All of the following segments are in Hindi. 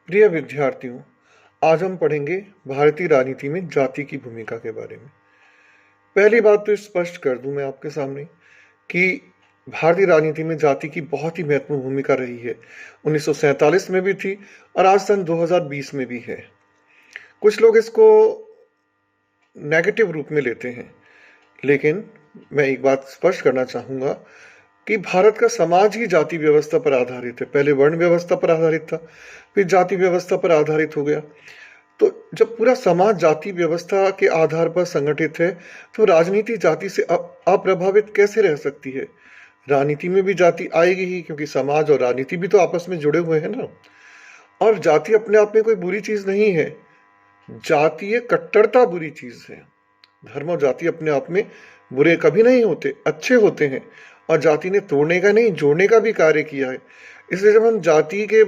प्रिय विद्यार्थियों, आज हम पढ़ेंगे भारतीय राजनीति में जाति की भूमिका के बारे में। पहली बात तो स्पष्ट कर दूं मैं आपके सामने कि भारतीय राजनीति में जाति की बहुत ही महत्वपूर्ण भूमिका रही है। 1947 में भी थी और आज सन 2020 में भी है। कुछ लोग इसको नेगेटिव रूप में लेते हैं, लेकिन मैं एक बात स्पष्ट करना चाहूंगा कि भारत का समाज ही जाति व्यवस्था पर आधारित है। पहले वर्ण व्यवस्था पर आधारित था, फिर जाति व्यवस्था पर आधारित हो गया। तो जब पूरा समाज जाति व्यवस्था के आधार पर संगठित है, तो राजनीति जाति से अप्रभावित कैसे रह सकती है? राजनीति में भी जाति आएगी ही, क्योंकि समाज और राजनीति भी तो आपस में जुड़े हुए हैं ना। और जाति अपने आप में कोई बुरी चीज नहीं है। जातीय कट्टरता बुरी चीज है। धर्म और जाति अपने आप में बुरे कभी नहीं होते, अच्छे होते हैं। और जाति ने तोड़ने का नहीं, जोड़ने का भी कार्य किया है। इसलिए जब हम जाति के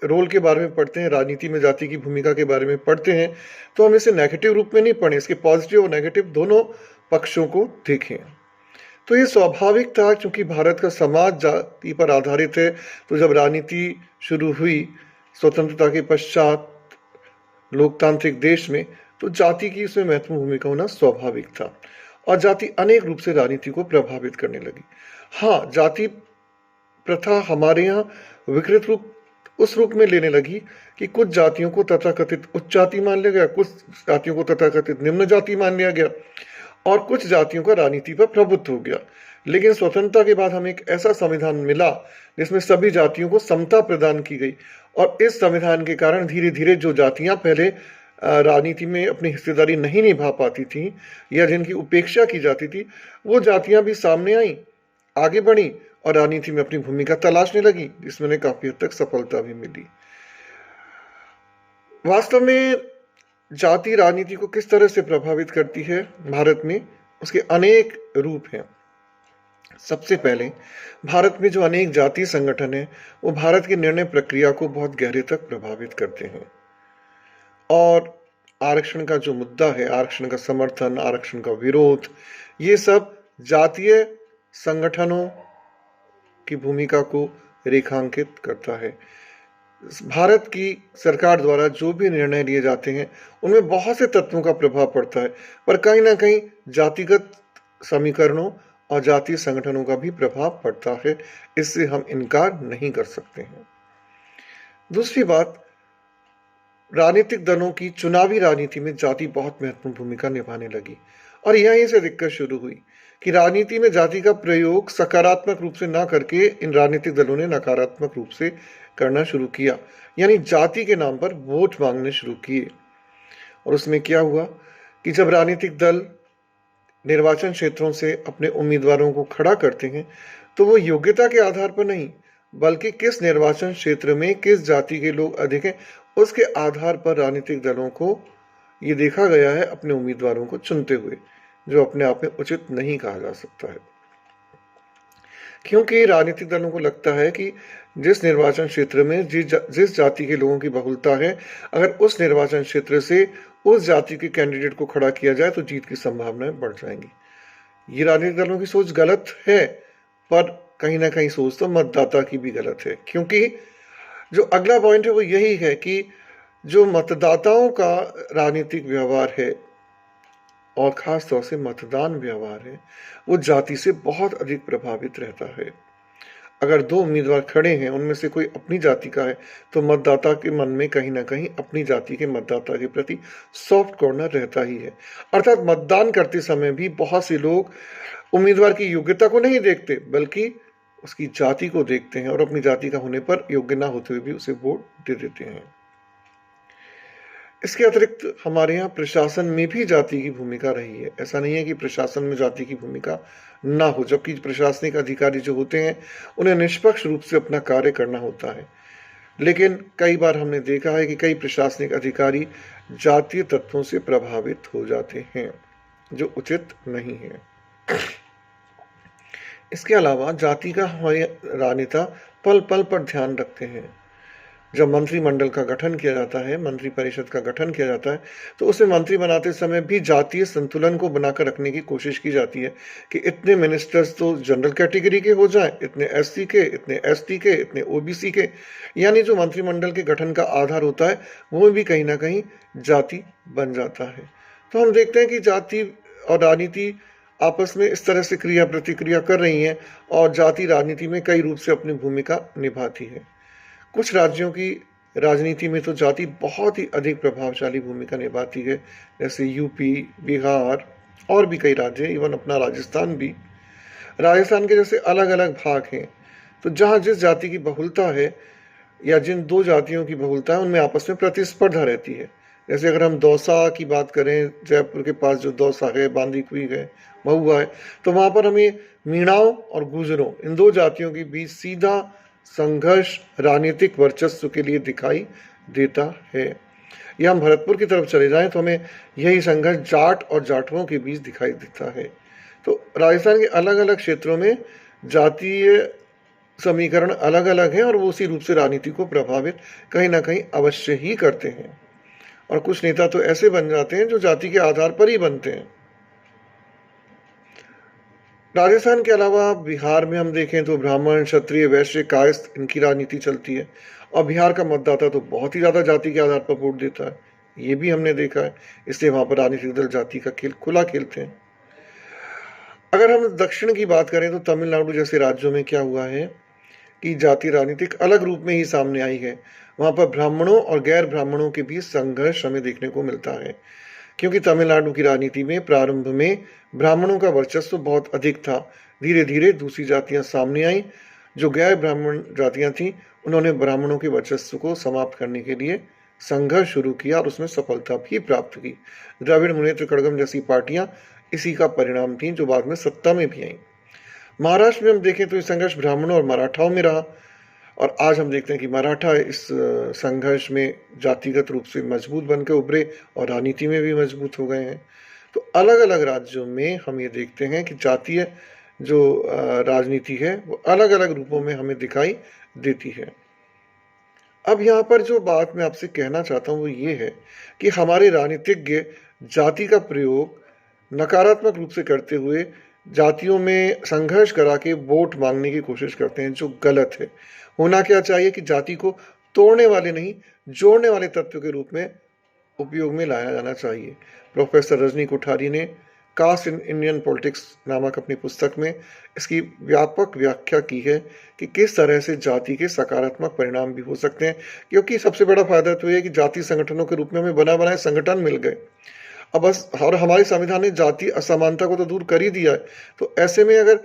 रोल के बारे में पढ़ते हैं, राजनीति में जाति की भूमिका के बारे में पढ़ते हैं, तो हम इसे नेगेटिव रूप में नहीं पढ़ें, इसके पॉजिटिव और नेगेटिव दोनों पक्षों को देखें। तो ये स्वाभाविक था, क्योंकि भारत का समाज जाति पर आधारित है। तो जब राजनीति शुरू हुई स्वतंत्रता के पश्चात लोकतांत्रिक देश में, तो जाति की इसमें महत्वपूर्ण भूमिका होना स्वाभाविक था। और जाति अनेक रूप से राजनीति को प्रभावित करने लगी। हाँ, जाति प्रथा हमारे यहाँ विकृत रूप उस रूप में लेने लगी कि कुछ जातियों को तथाकथित उच्च जाति मान लिया गया, कुछ जातियों को तथाकथित निम्न जाति मान लिया गया, और कुछ जातियों का राजनीति पर प्रभुत्व हो गया। लेकिन स्वतंत्रता के बाद हमें एक ऐसा संविधान मिला जिसमें सभी जातियों को समता प्रदान की गई। और इस संविधान के कारण धीरे धीरे जो जातियां पहले राजनीति में अपनी हिस्सेदारी नहीं निभा पाती थी या जिनकी उपेक्षा की जाती थी, वो जातियां भी सामने आई, आगे बढ़ी और राजनीति में अपनी भूमिका तलाशने लगी, जिसमें उन्हें काफी हद तक सफलता भी मिली। वास्तव में जाति राजनीति को किस तरह से प्रभावित करती है भारत में, उसके अनेक रूप हैं। सबसे पहले, भारत में जो अनेक जातीय संगठन हैं, वो भारत की निर्णय प्रक्रिया को बहुत गहरे तक प्रभावित करते हैं। और आरक्षण का जो मुद्दा है, आरक्षण का समर्थन, आरक्षण का विरोध, ये सब जातीय संगठनों की भूमिका को रेखांकित करता है। भारत की सरकार द्वारा जो भी निर्णय लिए जाते हैं, उनमें बहुत से तत्वों का प्रभाव पड़ता है, पर कहीं ना कहीं जातिगत समीकरणों और जातीय संगठनों का भी प्रभाव पड़ता है। इससे हम इनकार नहीं कर सकते हैं। दूसरी बात, राजनीतिक दलों की चुनावी राजनीति में जाति बहुत महत्वपूर्ण भूमिका निभाने लगी। और यहीं से दिक्कत शुरू हुई कि राजनीति में जाति का प्रयोग सकारात्मक रूप से ना करके इन राजनीतिक दलों ने नकारात्मक रूप से करना शुरू किया, यानी जाति के नाम पर वोट मांगने शुरू किए। और उसमें क्या हुआ कि जब राजनीतिक दल निर्वाचन क्षेत्रों से अपने उम्मीदवारों को खड़ा करते हैं, तो वो योग्यता के आधार पर नहीं, बल्कि किस निर्वाचन क्षेत्र में किस जाति के लोग अधिक हैं, उसके आधार पर राजनीतिक दलों को ये देखा गया है अपने उम्मीदवारों को चुनते हुए, जो अपने आप में उचित नहीं कहा जा सकता है। क्योंकि राजनीतिक दलों को लगता है कि जिस निर्वाचन क्षेत्र में जिस जाति के लोगों की बहुलता है, अगर उस निर्वाचन क्षेत्र से उस जाति के कैंडिडेट को खड़ा किया जाए तो जीत की संभावनाएं बढ़ जाएंगी। ये राजनीतिक दलों की सोच गलत है, पर कहीं ना कहीं सोच तो मतदाता की भी गलत है। क्योंकि जो अगला पॉइंट है वो यही है कि जो मतदाताओं का राजनीतिक व्यवहार है और खास तौर से मतदान व्यवहार है, वो जाति से बहुत अधिक प्रभावित रहता है। अगर दो उम्मीदवार खड़े हैं, उनमें से कोई अपनी जाति का है, तो मतदाता के मन में कहीं ना कहीं अपनी जाति के मतदाता के प्रति सॉफ्ट कॉर्नर रहता ही है। अर्थात मतदान करते समय भी बहुत से लोग उम्मीदवार की योग्यता को नहीं देखते, बल्कि उसकी जाति को देखते हैं और अपनी जाति का होने पर योग्य ना होते हुए भी उसे वोट दे देते हैं। इसके अतिरिक्त हमारे यहाँ प्रशासन में भी जाति की भूमिका रही है। ऐसा नहीं है कि प्रशासन में जाति की भूमिका ना हो, जबकि प्रशासनिक अधिकारी जो होते हैं उन्हें निष्पक्ष रूप से अपना कार्य करना होता है। लेकिन कई बार हमने देखा है कि कई प्रशासनिक अधिकारी जातीय तत्वों से प्रभावित हो जाते हैं, जो उचित नहीं है। इसके अलावा जाति का हमारे राजनेता पल पल पर ध्यान रखते हैं। जब मंत्रिमंडल का गठन किया जाता है, मंत्रिपरिषद का गठन किया जाता है, तो उसमें मंत्री बनाते समय भी जातीय संतुलन को बनाकर रखने की कोशिश की जाती है कि इतने मिनिस्टर्स तो जनरल कैटेगरी के हो जाएँ, इतने एससी के, इतने एसटी के, इतने ओबीसी के। यानी जो मंत्रिमंडल के गठन का आधार होता है, वो भी कहीं न कहीं जाति बन जाता है। तो हम देखते हैं कि जाति और राजनीति आपस में इस तरह से क्रिया-प्रतिक्रिया कर रही हैं और जाति राजनीति में कई रूप से अपनी भूमिका निभाती है। कुछ राज्यों की राजनीति में तो जाति बहुत ही अधिक प्रभावशाली भूमिका निभाती है, जैसे यूपी, बिहार और भी कई राज्य, इवन अपना राजस्थान भी। राजस्थान के जैसे अलग-अलग भाग हैं, तो जहाँ जिस जाति की बहुलता है या जिन 2 जातियों की बहुलता है, उनमें आपस में प्रतिस्पर्धा रहती है। जैसे अगर हम दौसा की बात करें, जयपुर के पास जो दौसा है, बांदीकुई है, महुआ है, तो वहाँ पर हमें मीणाओं और गुर्जरों, इन 2 जातियों के बीच सीधा संघर्ष राजनीतिक वर्चस्व के लिए दिखाई देता है। या हम भरतपुर की तरफ चले जाएँ, तो हमें यही संघर्ष जाट और जाटवों के बीच दिखाई देता है। तो राजस्थान के अलग-अलग क्षेत्रों में जातीय समीकरण अलग-अलग हैं और वो उसी रूप से राजनीति को प्रभावित कहीं न कहीं अवश्य ही करते हैं। और कुछ नेता तो ऐसे बन जाते हैं जो जाति के आधार पर ही बनते हैं। राजस्थान के अलावा बिहार में हम देखें तो ब्राह्मण, क्षत्रिय, वैश्य, कायस्थ इनकी राजनीति चलती है और बिहार का मतदाता तो बहुत ही ज़्यादा जाति के आधार पर वोट देता है। ये भी हमने देखा है, इसलिए वहाँ पर राजनीतिक दल जाति का खेल खुला खेलते हैं। अगर हम दक्षिण की बात करें तो तमिलनाडु जैसे राज्यों में क्या हुआ है कि जाति राजनीतिक अलग रूप में ही सामने आई है। वहाँ पर ब्राह्मणों और गैर ब्राह्मणों के बीच संघर्ष हमें देखने को मिलता है, क्योंकि तमिलनाडु की राजनीति में प्रारंभ में ब्राह्मणों का वर्चस्व बहुत अधिक था। धीरे धीरे दूसरी जातियां सामने आईं। जो गैर ब्राह्मण जातियां थीं, उन्होंने ब्राह्मणों के वर्चस्व को समाप्त करने के लिए संघर्ष शुरू किया और उसमें सफलता भी प्राप्त की। द्रविड़ मुनेत्र कड़गम जैसी पार्टियां इसी का परिणाम थीं, जो बाद में सत्ता में भी आईं। महाराष्ट्र में हम देखें तो ये संघर्ष ब्राह्मणों और मराठाओं में रहा और आज हम देखते हैं कि मराठा इस संघर्ष में जातिगत रूप से मजबूत बनकर उभरे और राजनीति में भी मजबूत हो गए हैं। तो अलग-अलग राज्यों में हम ये देखते हैं कि जातीय जो राजनीति है वो अलग-अलग रूपों में हमें दिखाई देती है। अब यहाँ पर जो बात मैं आपसे कहना चाहता हूँ वो ये है कि हमारे राजनीतिज्ञ जाति का प्रयोग नकारात्मक रूप से करते हुए जातियों में संघर्ष करा के वोट मांगने की कोशिश करते हैं, जो गलत है। होना क्या चाहिए कि जाति को तोड़ने वाले नहीं, जोड़ने वाले तत्व के रूप में उपयोग में लाया जाना चाहिए। प्रोफेसर रजनी कोठारी ने कास्ट इन इंडियन पॉलिटिक्स नामक अपनी पुस्तक में इसकी व्यापक व्याख्या की है कि किस तरह से जाति के सकारात्मक परिणाम भी हो सकते हैं, क्योंकि सबसे बड़ा फायदा तो ये है कि जाति संगठनों के रूप में हमें बना बनाए संगठन मिल गए। अब बस और हमारे संविधान ने जाति असमानता को तो दूर कर ही दिया है। तो ऐसे में अगर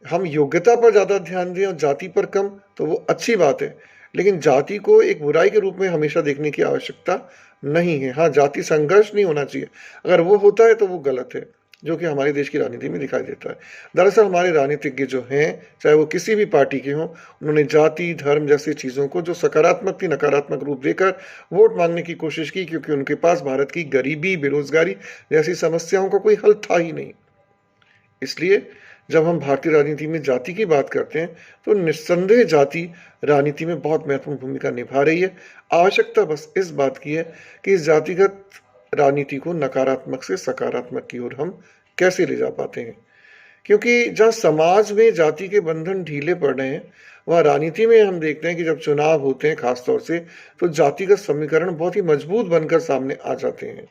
हम योग्यता पर ज़्यादा ध्यान दें और जाति पर कम, तो वो अच्छी बात है। लेकिन जाति को एक बुराई के रूप में हमेशा देखने की आवश्यकता नहीं है। हाँ, जाति संघर्ष नहीं होना चाहिए। अगर वो होता है तो वो गलत है, जो कि हमारे देश की राजनीति में दिखाई देता है। दरअसल हमारे राजनीतिज्ञ जो हैं, चाहे वो किसी भी पार्टी के हों, उन्होंने जाति, धर्म जैसी चीज़ों को जो सकारात्मक थी नकारात्मक रूप देकर वोट मांगने की कोशिश की, क्योंकि उनके पास भारत की गरीबी, बेरोजगारी जैसी समस्याओं का कोई हल था ही नहीं। इसलिए जब हम भारतीय राजनीति में जाति की बात करते हैं तो निस्संदेह जाति राजनीति में बहुत महत्वपूर्ण भूमिका निभा रही है। आवश्यकता बस इस बात की है कि इस जातिगत राजनीति को नकारात्मक से सकारात्मक की ओर हम कैसे ले जा पाते हैं, क्योंकि जहाँ समाज में जाति के बंधन ढीले पड़ रहे हैं, वहाँ राजनीति में हम देखते हैं कि जब चुनाव होते हैं खासतौर से, तो जातिगत समीकरण बहुत ही मजबूत बनकर सामने आ जाते हैं।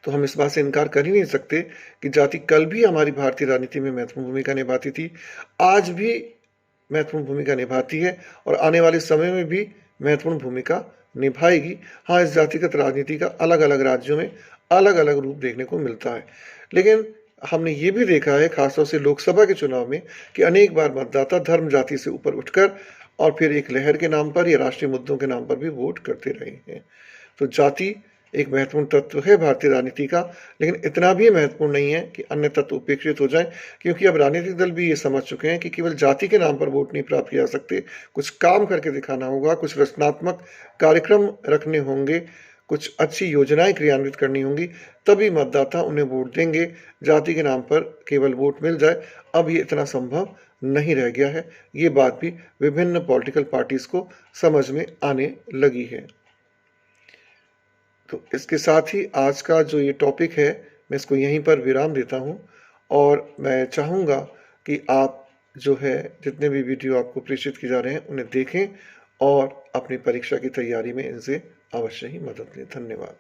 तो हम इस बात से इनकार कर ही नहीं सकते कि जाति कल भी हमारी भारतीय राजनीति में महत्वपूर्ण भूमिका निभाती थी, आज भी महत्वपूर्ण भूमिका निभाती है और आने वाले समय में भी महत्वपूर्ण भूमिका निभाएगी। हाँ, इस जातिगत राजनीति का अलग-अलग राज्यों में अलग-अलग रूप देखने को मिलता है। लेकिन हमने ये भी देखा है, खासतौर से लोकसभा के चुनाव में, कि अनेक बार मतदाता धर्म जाति से ऊपर उठकर और फिर एक लहर के नाम पर या राष्ट्रीय मुद्दों के नाम पर भी वोट करते रहे हैं। तो जाति एक महत्वपूर्ण तत्व है भारतीय राजनीति का, लेकिन इतना भी महत्वपूर्ण नहीं है कि अन्य तत्व उपेक्षित हो जाएं, क्योंकि अब राजनीतिक दल भी ये समझ चुके हैं कि केवल जाति के नाम पर वोट नहीं प्राप्त किए जा सकते। कुछ काम करके दिखाना होगा, कुछ रचनात्मक कार्यक्रम रखने होंगे, कुछ अच्छी योजनाएं क्रियान्वित करनी होंगी, तभी मतदाता उन्हें वोट देंगे। जाति के नाम पर केवल वोट मिल जाए, अब ये इतना संभव नहीं रह गया है। ये बात भी विभिन्न पॉलिटिकल पार्टीज़ को समझ में आने लगी है। तो इसके साथ ही आज का जो ये टॉपिक है, मैं इसको यहीं पर विराम देता हूँ और मैं चाहूँगा कि आप जो है जितने भी वीडियो आपको प्रेषित किए जा रहे हैं, उन्हें देखें और अपनी परीक्षा की तैयारी में इनसे अवश्य ही मदद लें। धन्यवाद।